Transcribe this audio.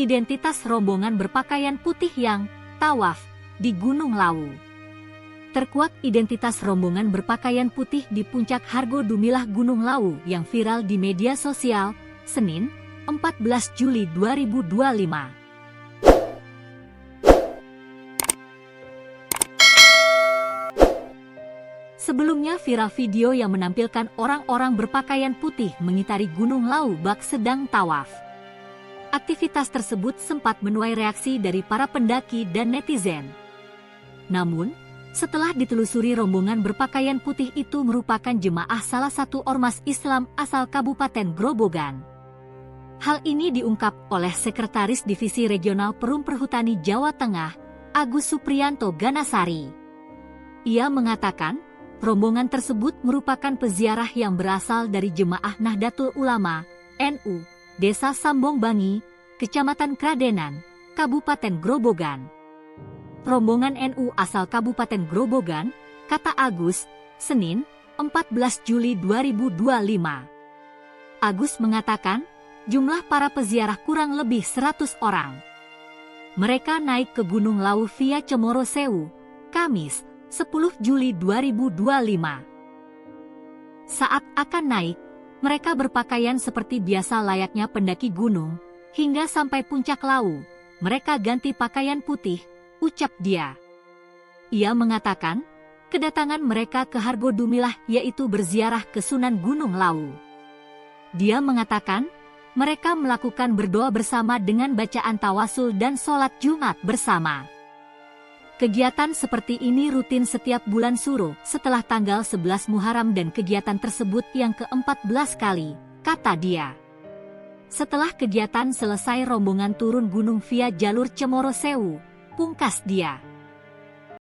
identitas rombongan berpakaian putih yang tawaf di Gunung Lawu. Terkuak identitas rombongan berpakaian putih di puncak Hargo Dumilah Gunung Lawu yang viral di media sosial, Senin, 14 Juli 2025. Sebelumnya viral video yang menampilkan orang-orang berpakaian putih mengitari Gunung Lawu bak sedang tawaf. Aktivitas tersebut sempat menuai reaksi dari para pendaki dan netizen. Namun, setelah ditelusuri rombongan berpakaian putih itu merupakan jemaah salah satu ormas Islam asal Kabupaten Grobogan. Hal ini diungkap oleh Sekretaris Divisi Regional Perum Perhutani Jawa Tengah, Agus Supriyanto Ganasari. Ia mengatakan, rombongan tersebut merupakan peziarah yang berasal dari Jemaah Nahdlatul Ulama, NU, Desa Sambongbangi, Kecamatan Kradenan, Kabupaten Grobogan. Rombongan NU asal Kabupaten Grobogan, kata Agus, Senin, 14 Juli 2025. Agus mengatakan, jumlah para peziarah kurang lebih 100 orang. Mereka naik ke Gunung Lawu via Cemoro Sewu, Kamis, 10 Juli 2025. Saat akan naik, mereka berpakaian seperti biasa layaknya pendaki gunung, hingga sampai puncak Lawu, mereka ganti pakaian putih, ucap dia. Ia mengatakan, kedatangan mereka ke Hargo Dumilah yaitu berziarah ke Sunan Gunung Lawu. Dia mengatakan, mereka melakukan berdoa bersama dengan bacaan tawasul dan sholat Jumat bersama. Kegiatan seperti ini rutin setiap bulan Suro setelah tanggal 11 Muharram dan kegiatan tersebut yang ke-14 kali, kata dia. Setelah kegiatan selesai rombongan turun gunung via jalur Cemoro Sewu, pungkas dia.